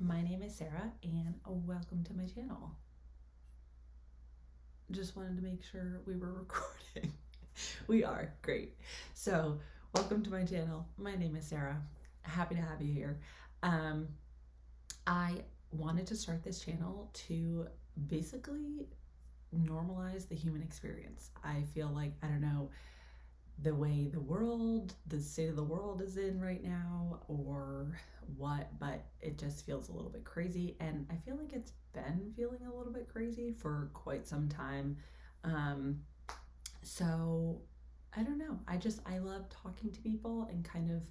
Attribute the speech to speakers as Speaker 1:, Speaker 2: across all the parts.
Speaker 1: My name is Sarah and welcome to my channel. Just wanted to make sure we were recording. We are, great. So, welcome to my channel. My name is Sarah. Happy to have you here. I wanted to start this channel to basically normalize the human experience. I feel like, I don't know, the way the state of the world is in right now or what, but it just feels a little bit crazy. And I feel like it's been feeling a little bit crazy for quite some time. So I don't know. I love talking to people and kind of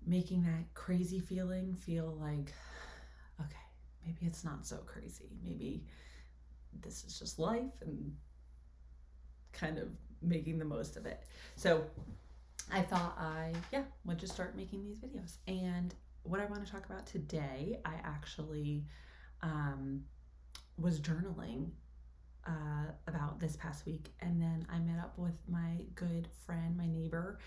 Speaker 1: making that crazy feeling feel like, okay, maybe it's not so crazy. Maybe this is just life and kind of making the most of it. So I thought I would just start making these videos. And what I want to talk about today, I actually was journaling about this past week, and then I met up with my good friend, my neighbor,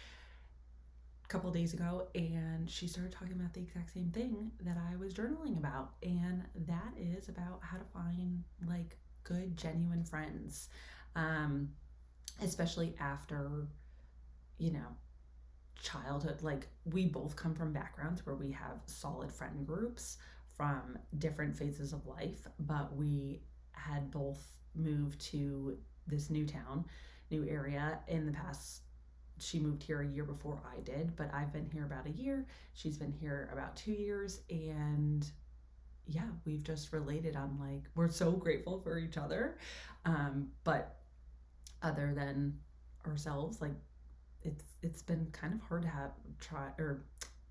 Speaker 1: a couple days ago, and she started talking about the exact same thing that I was journaling about, and that is about how to find like good, genuine friends, especially after, childhood. Like, we both come from backgrounds where we have solid friend groups from different phases of life, but we had both moved to this new area in the past. She moved here a year before I did, but I've been here about a year. She's been here about 2 years, and yeah, we've just related on, like, we're so grateful for each other. But other than ourselves, like, it's been kind of hard to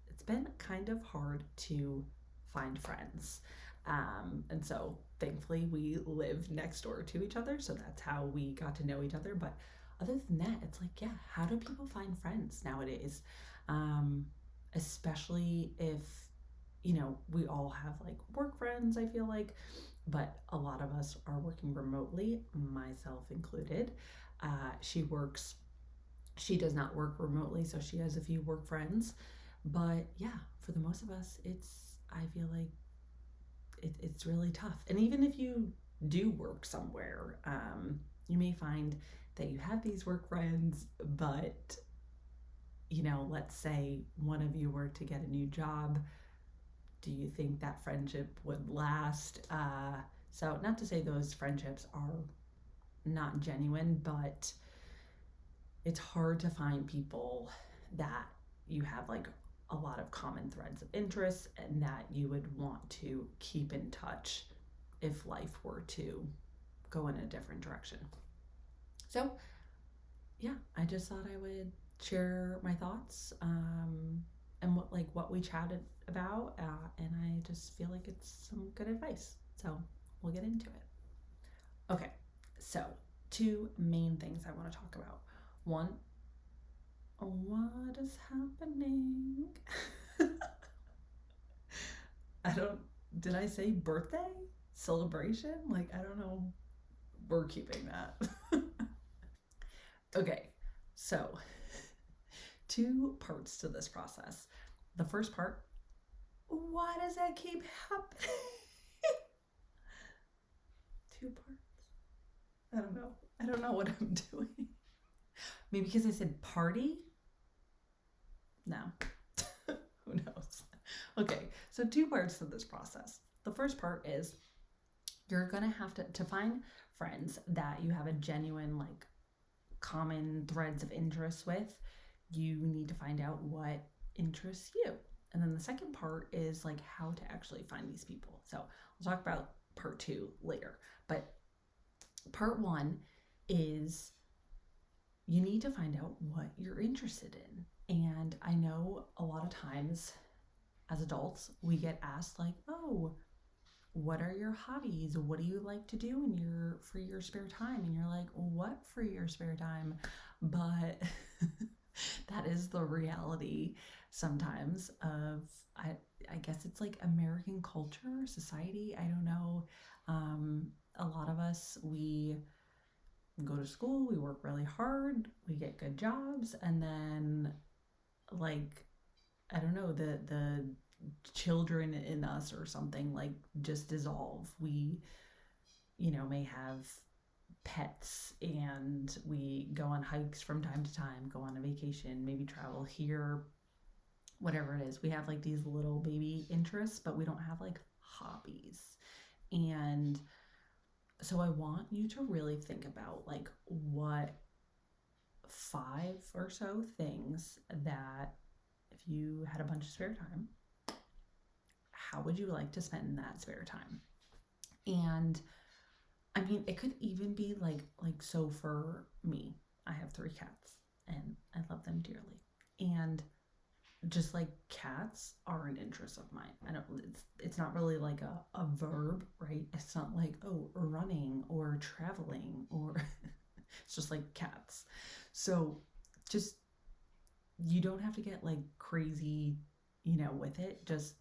Speaker 1: it's been kind of hard to find friends. And so thankfully we live next door to each other, so that's how we got to know each other. But other than that, it's like, yeah, how do people find friends nowadays? Especially if, we all have like work friends, I feel like, but a lot of us are working remotely, myself included. She does not work remotely, so she has a few work friends. But yeah, for the most of us, I feel like it's really tough. And even if you do work somewhere, you may find that you have these work friends, but, let's say one of you were to get a new job. Do you think that friendship would last? So, not to say those friendships are not genuine, but it's hard to find people that you have like a lot of common threads of interest and that you would want to keep in touch if life were to go in a different direction. So yeah, I just thought I would share my thoughts, and what we chatted about, and I just feel like it's some good advice. So we'll get into it. Okay, so two main things I want to talk about. One, what is happening? Did I say birthday? Celebration? Like, I don't know. We're keeping that. Okay, so two parts to this process. The first part, why does that keep happening? Two parts. I don't know. I don't know what I'm doing. Maybe because I said party? No. Who knows? Okay, so two parts to this process. The first part is you're going to have to find friends that you have a genuine, like, common threads of interest with. You need to find out what interests you. And then the second part is like how to actually find these people. So I'll talk about part two later. But part one is you need to find out what you're interested in. And I know a lot of times as adults, we get asked like, oh, what are your hobbies? What do you like to do for your spare time? And you're like, what for your spare time? But that is the reality sometimes of, I guess it's like American culture, society. I don't know. A lot of us, we go to school, we work really hard, we get good jobs, and then, like, I don't know, the children in us or something like just dissolve. We, may have pets and we go on hikes from time to time, go on a vacation, maybe travel here, whatever it is. We have like these little baby interests, but we don't have like hobbies. And so I want you to really think about like what 5 or so things that if you had a bunch of spare time, how would you like to spend that spare time? And I mean, it could even be like so for me, I have 3 cats and I love them dearly. And just like cats are an interest of mine. I don't it's not really like a verb, right? It's not like, oh, running or traveling or it's just like cats. So just you don't have to get like crazy, with it. Just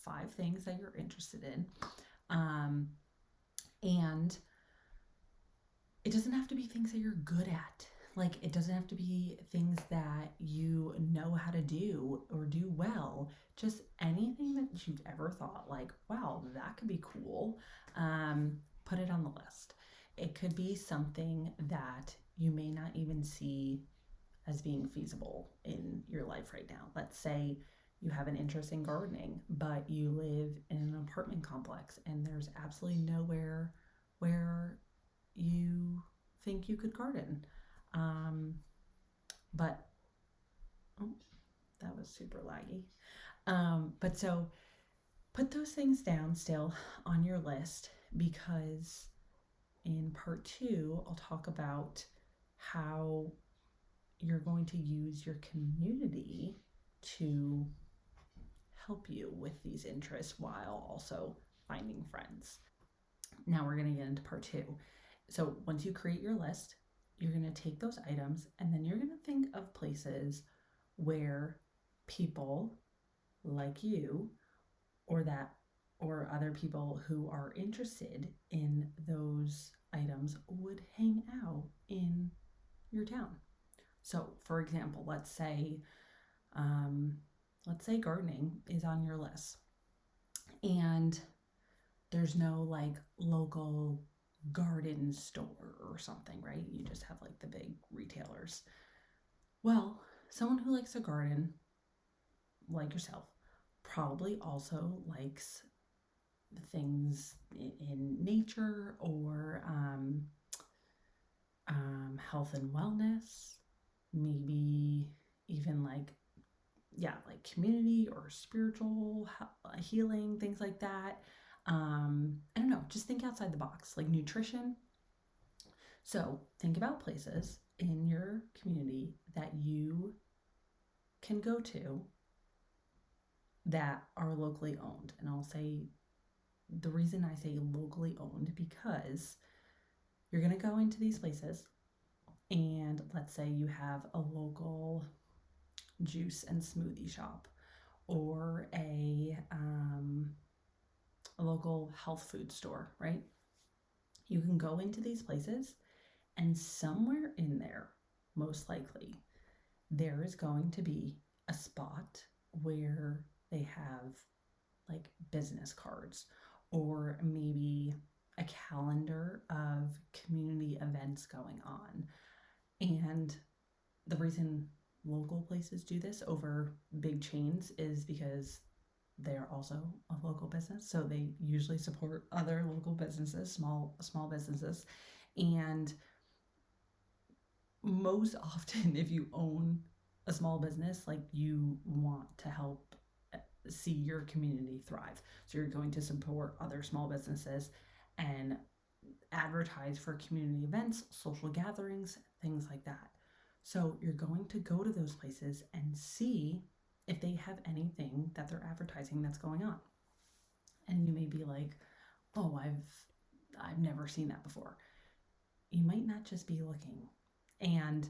Speaker 1: 5 things that you're interested in. And it doesn't have to be things that you're good at. Like, it doesn't have to be things that you know how to do or do well. Just anything that you've ever thought, like, wow, that could be cool. Put it on the list. It could be something that you may not even see as being feasible in your life right now. Let's say you have an interest in gardening, but you live in an apartment complex and there's absolutely nowhere where you think you could garden. But oh, that was super laggy. But so put those things down still on your list, because in part 2, I'll talk about how you're going to use your community to help you with these interests while also finding friends. Now we're going to get into part 2. So once you create your list, you're going to take those items and then you're going to think of places where people like you or other people who are interested in those items would hang out in your town. So, for example, let's say gardening is on your list, and there's no like local garden store or something, right? You just have like the big retailers. Well, someone who likes a garden, like yourself, probably also likes things in nature or health and wellness, maybe even like community or spiritual healing, things like that. I don't know, just think outside the box, like nutrition. So think about places in your community that you can go to that are locally owned. And I'll say the reason I say locally owned, because you're going to go into these places and let's say you have a local juice and smoothie shop or a local health food store, right? You can go into these places and somewhere in there, most likely, there is going to be a spot where they have like business cards or maybe a calendar of community events going on. And the reason local places do this over big chains is because they are also a local business, so they usually support other local businesses, small businesses. And most often, if you own a small business, like, you want to help see your community thrive, so you're going to support other small businesses and advertise for community events, social gatherings, things like that. So you're going to go to those places and see if they have anything that they're advertising that's going on. And you may be like, oh, I've never seen that before. You might not just be looking, and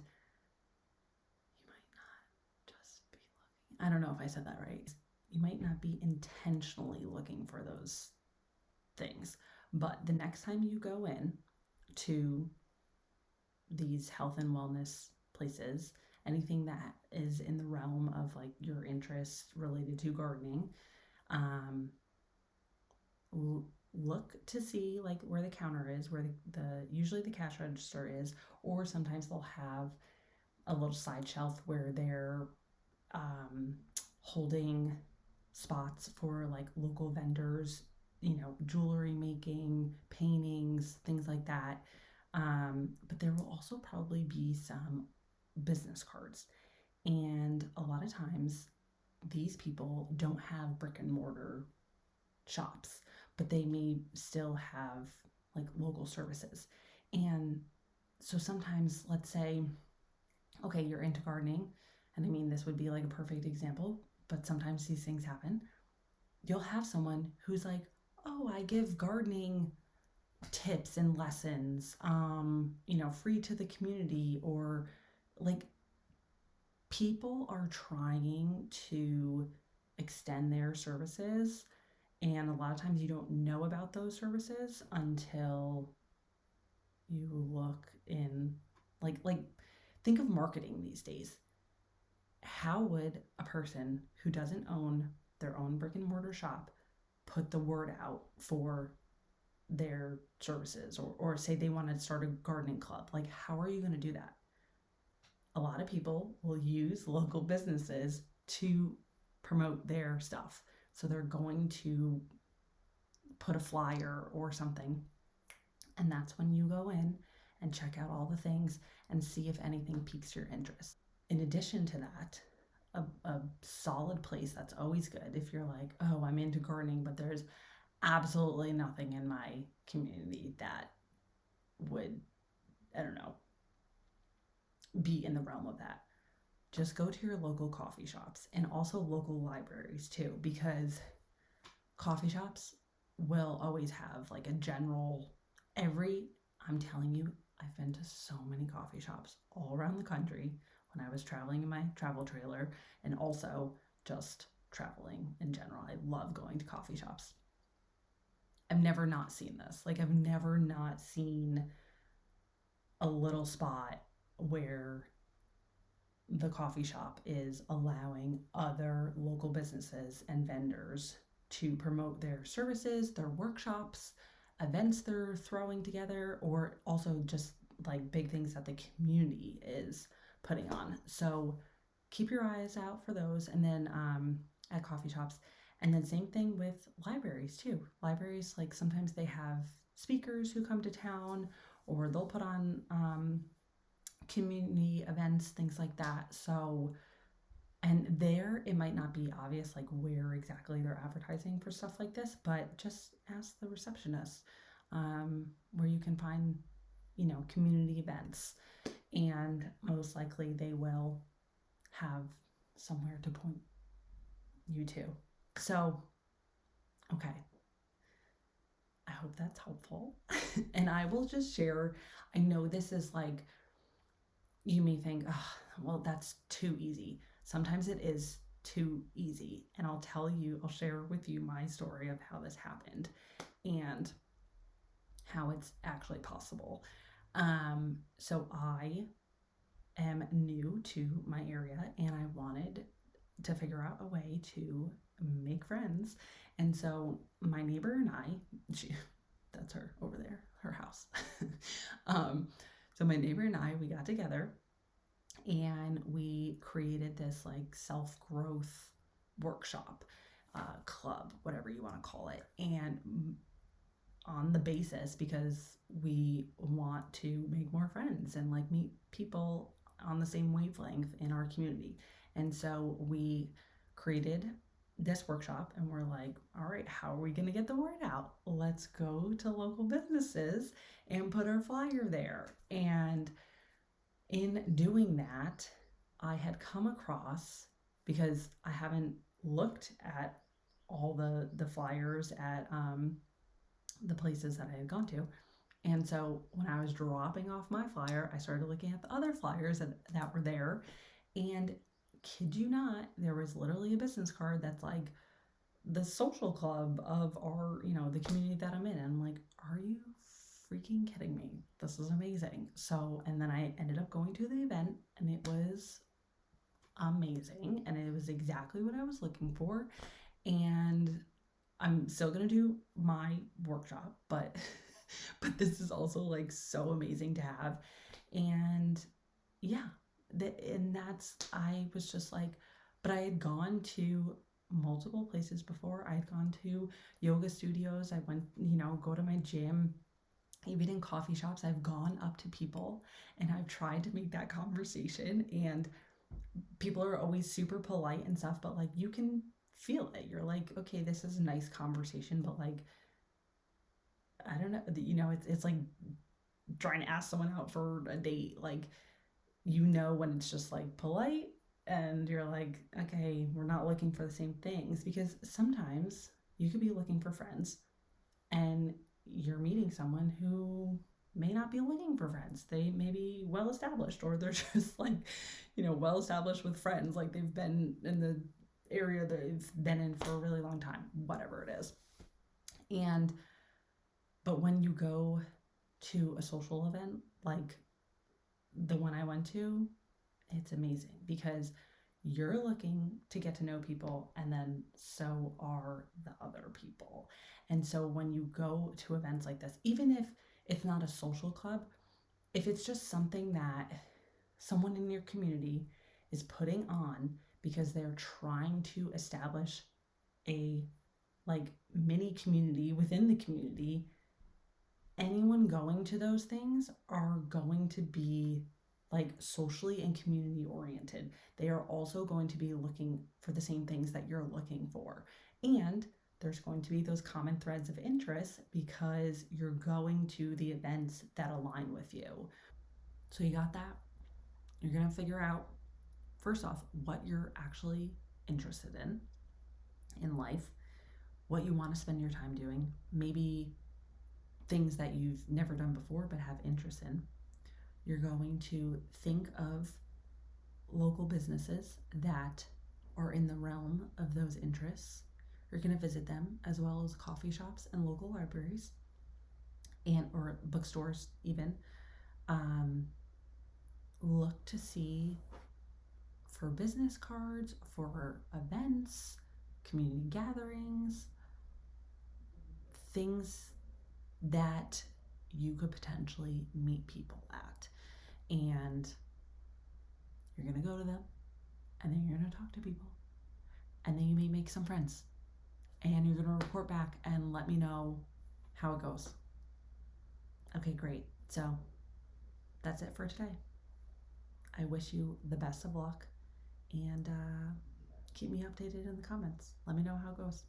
Speaker 1: you might not just be looking. I don't know if I said that right. You might not be intentionally looking for those things, but the next time you go in to these health and wellness places, anything that is in the realm of like your interests related to gardening, Um, look to see like where the counter is, where the usually the cash register is, or sometimes they'll have a little side shelf where they're um, holding spots for like local vendors, jewelry making, paintings, things like that. But there will also probably be some business cards. And a lot of times, these people don't have brick and mortar shops, but they may still have like local services. And so sometimes, let's say, okay, you're into gardening, and I mean, this would be like a perfect example, but sometimes these things happen. You'll have someone who's like, oh, I give gardening tips and lessons, free to the community, or like people are trying to extend their services. And a lot of times you don't know about those services until you look in, like think of marketing these days. How would a person who doesn't own their own brick and mortar shop put the word out for their services, or say they want to start a gardening club? Like, how are you going to do that? A lot of people will use local businesses to promote their stuff. So they're going to put a flyer or something. And that's when you go in and check out all the things and see if anything piques your interest. In addition to that, a solid place that's always good if you're like, oh, I'm into gardening, but there's absolutely nothing in my community that would, I don't know, be in the realm of that. Just go to your local coffee shops and also local libraries too, because coffee shops will always have like a general, I'm telling you, I've been to so many coffee shops all around the country when I was traveling in my travel trailer, and also just traveling in general. I love going to coffee shops. I've never not seen this. Like, I've never not seen a little spot where the coffee shop is allowing other local businesses and vendors to promote their services, their workshops, events they're throwing together, or also just like big things that the community is putting on. So keep your eyes out for those. And then at coffee shops. And then same thing with libraries too. Libraries, like sometimes they have speakers who come to town, or they'll put on community events, things like that. So, and there it might not be obvious like where exactly they're advertising for stuff like this, but just ask the receptionist where you can find, community events, and most likely they will have somewhere to point you to. So, okay, I hope that's helpful. And I will just share, I know this is like, you may think, oh, well, that's too easy. Sometimes it is too easy. And I'll share with you my story of how this happened and how it's actually possible. So I am new to my area, and I wanted to figure out a way to make friends. And so my neighbor and that's her over there, her house. So my neighbor and I, we got together and we created this like self-growth workshop, club, whatever you want to call it. And on the basis, because we want to make more friends and like meet people on the same wavelength in our community. And so we created this workshop, and we're like, all right, how are we going to get the word out? Let's go to local businesses and put our flyer there. And in doing that, I had come across, because I haven't looked at all the flyers at the places that I had gone to. And so when I was dropping off my flyer, I started looking at the other flyers that were there. And kid you not, there was literally a business card that's like the social club of our, the community that I'm in. And I'm like, are you freaking kidding me? This is amazing. So, and then I ended up going to the event, and it was amazing. And it was exactly what I was looking for. And I'm still gonna do my workshop, but but this is also like so amazing to have. And yeah, and that's, I was just like, but I had gone to multiple places before. I had gone to yoga studios. I went, go to my gym. Even in coffee shops, I've gone up to people and I've tried to make that conversation, and people are always super polite and stuff, but like you can feel it. You're like, okay, this is a nice conversation, but like, I don't know, it's like trying to ask someone out for a date. Like, when it's just like polite and you're like, okay, we're not looking for the same things, because sometimes you could be looking for friends and you're meeting someone who may not be looking for friends. They may be well established, or they're just like, well established with friends. Like they've been in the area that they've been in for a really long time, whatever it is. And, but when you go to a social event like the one I went to, it's amazing because you're looking to get to know people, and then so are the other people. And so when you go to events like this, even if it's not a social club, if it's just something that someone in your community is putting on because they're trying to establish a like mini community within the community, anyone going to those things are going to be like socially and community oriented. They are also going to be looking for the same things that you're looking for. And there's going to be those common threads of interest because you're going to the events that align with you. So you got that? You're going to figure out, first off, what you're actually interested in life, what you want to spend your time doing, maybe things that you've never done before but have interest in. You're going to think of local businesses that are in the realm of those interests. You're going to visit them, as well as coffee shops and local libraries, and or bookstores even. Look to see for business cards, for events, community gatherings, things that you could potentially meet people at. And you're going to go to them, and then you're going to talk to people, and then you may make some friends, and you're going to report back and let me know how it goes. Okay, great. So that's it for today. I wish you the best of luck, and keep me updated in the comments. Let me know how it goes.